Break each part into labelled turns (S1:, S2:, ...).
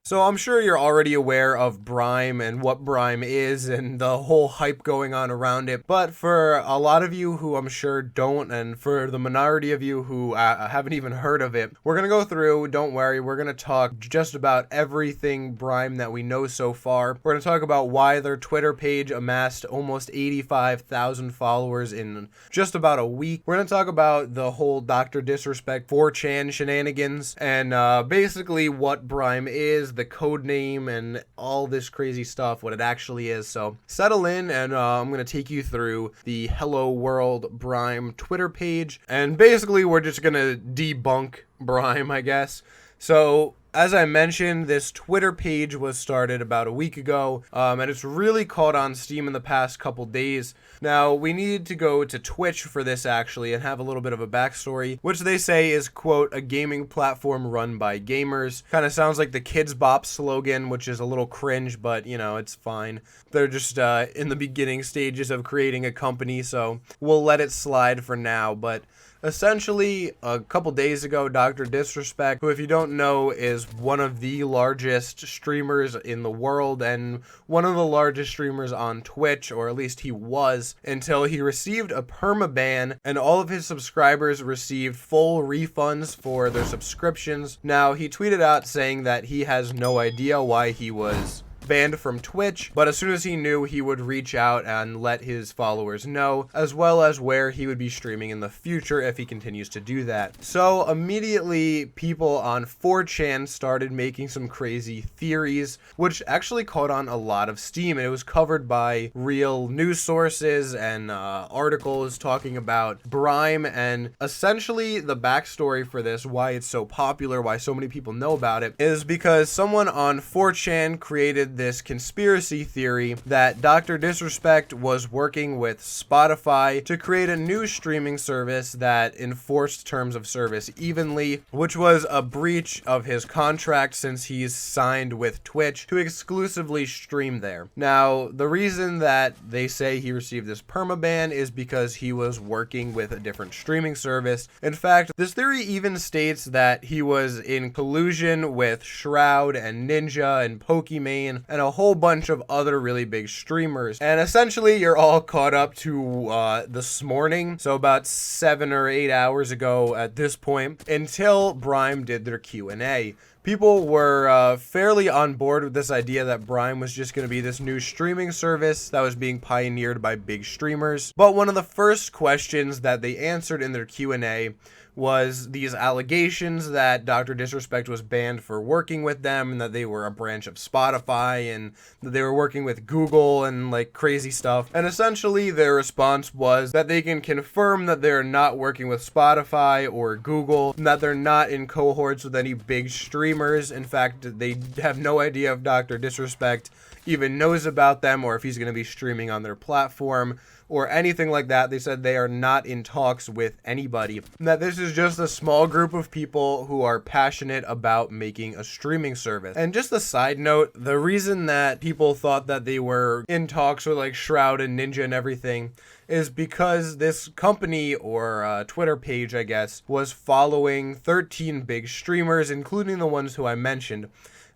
S1: So I'm sure you're already aware of Brime and what Brime is and the whole hype going on around it, but for a lot of you who I'm sure don't, and for the minority of you who haven't even heard of it, we're going to go through, don't worry, we're going to talk just about everything Brime that we know so far. We're going to talk about why their Twitter page amassed almost 85,000 followers in just about a week. We're going to talk about the whole DrDisrespect 4chan shenanigans, and basically what Brime is, the code name, and all this crazy stuff, what it actually is. So settle in, and I'm going to take you through the Hello World Brime Twitter page, and basically we're just going to debunk Brime, I guess. So as I mentioned, this Twitter page was started about a week ago, and it's really caught on steam in the past couple days. Now, we need to go to Twitch for this, actually, and have a little bit of a backstory, which they say is, quote, a gaming platform run by gamers. Kind of sounds like the Kids Bop slogan, which is a little cringe, but, you know, it's fine. They're just in the beginning stages of creating a company, so we'll let it slide for now, but essentially, a couple days ago, DrDisrespect, who if you don't know is one of the largest streamers in the world and one of the largest streamers on Twitch, or at least he was, until he received a permaban and all of his subscribers received full refunds for their subscriptions. Now, he tweeted out saying that he has no idea why he was banned from Twitch, but as soon as he knew, he would reach out and let his followers know, as well as where he would be streaming in the future if he continues to do that. So immediately, people on 4chan started making some crazy theories, which actually caught on a lot of steam, and it was covered by real news sources and articles talking about Brime, and essentially the backstory for this, why it's so popular, why so many people know about it, is because someone on 4chan created this conspiracy theory that DrDisrespect was working with Spotify to create a new streaming service that enforced terms of service evenly, which was a breach of his contract since he's signed with Twitch to exclusively stream there. Now, the reason that they say he received this permaban is because he was working with a different streaming service. In fact, this theory even states that he was in collusion with Shroud and Ninja and Pokimane and a whole bunch of other really big streamers. And essentially, you're all caught up to this morning, so about 7 or 8 hours ago at this point, until Brime did their Q&A. People were fairly on board with this idea that Brime was just going to be this new streaming service that was being pioneered by big streamers. But one of the first questions that they answered in their Q&A was these allegations that DrDisrespect was banned for working with them, and that they were a branch of Spotify, and that they were working with Google and like crazy stuff. And essentially their response was that they can confirm that they're not working with Spotify or Google, and that they're not in cohorts with any big streamers. In fact, they have no idea if DrDisrespect even knows about them or if he's going to be streaming on their platform or anything like that. They said they are not in talks with anybody, and that this is just a small group of people who are passionate about making a streaming service. And just a side note, the reason that people thought that they were in talks with like Shroud and Ninja and everything is because this company, or Twitter page, I guess, was following 13 big streamers, including the ones who I mentioned.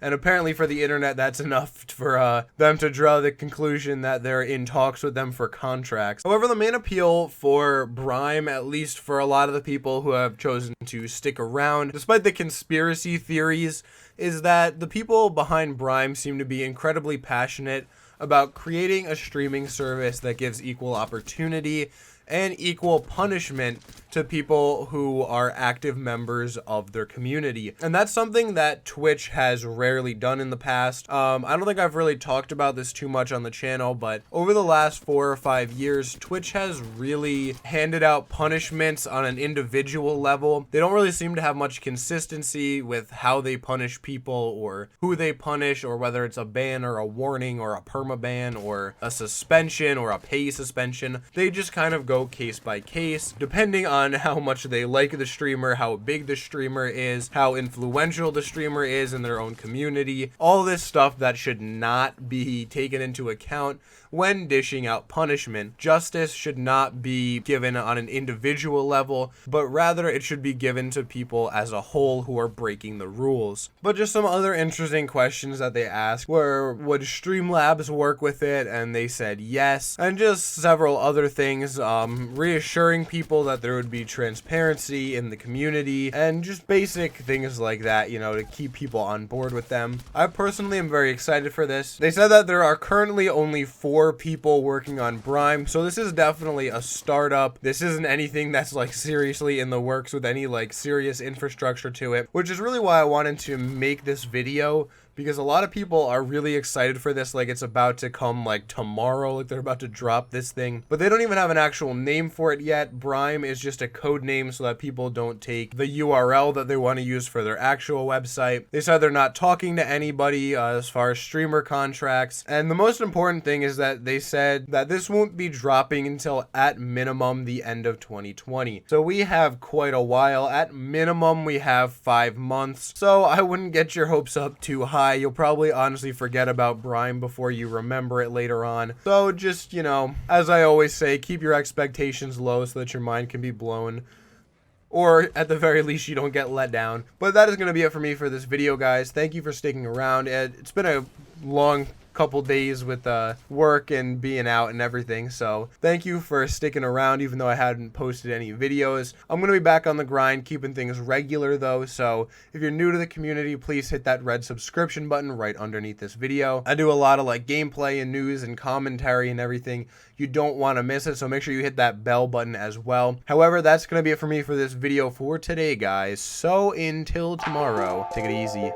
S1: And apparently for the internet, that's enough for them to draw the conclusion that they're in talks with them for contracts. However, the main appeal for Brime, at least for a lot of the people who have chosen to stick around, despite the conspiracy theories, is that the people behind Brime seem to be incredibly passionate about creating a streaming service that gives equal opportunity and equal punishment to people who are active members of their community. And that's something that Twitch has rarely done in the past. I don't think I've really talked about this too much on the channel, but over the last 4 or 5 years, Twitch has really handed out punishments on an individual level. They don't really seem to have much consistency with how they punish people or who they punish, or whether it's a ban or a warning or a permaban or a suspension or a pay suspension. They just kind of go case by case, depending on on how much they like the streamer, how big the streamer is, how influential the streamer is in their own community. All this stuff that should not be taken into account when dishing out punishment. Justice should not be given on an individual level, but rather it should be given to people as a whole who are breaking the rules. But just some other interesting questions that they asked were, would Streamlabs work with it? And they said yes. And just several other things, reassuring people that there would be transparency in the community, and just basic things like that, you know, to keep people on board with them. I personally am very excited for this. They said that there are currently only 4 people working on Brime, so this is definitely a startup. This isn't anything that's like seriously in the works with any like serious infrastructure to it, which is really why I wanted to make this video, because a lot of people are really excited for this, like it's about to come like tomorrow, like they're about to drop this thing, but they don't even have an actual name for it yet. Brime is just a code name so that people don't take the URL that they want to use for their actual website. They said they're not talking to anybody as far as streamer contracts, and the most important thing is that they said that this won't be dropping until at minimum the end of 2020. So we have quite a while. At minimum we have 5 months, so I wouldn't get your hopes up too high. You'll probably honestly forget about Brime before you remember it later on. So just, you know, as I always say, keep your expectations low so that your mind can be blown, or at the very least you don't get let down. But that is going to be it for me for this video, guys. Thank you for sticking around. It's been a long couple days with work and being out and everything, so thank you for sticking around even though I hadn't posted any videos. I'm gonna be back on the grind, keeping things regular though, so if you're new to the community, please hit that red subscription button right underneath this video. I do a lot of like gameplay and news and commentary and everything. You don't want to miss it, so make sure you hit that bell button as well. However, that's gonna be it for me for this video for today, guys, so until tomorrow, take it easy.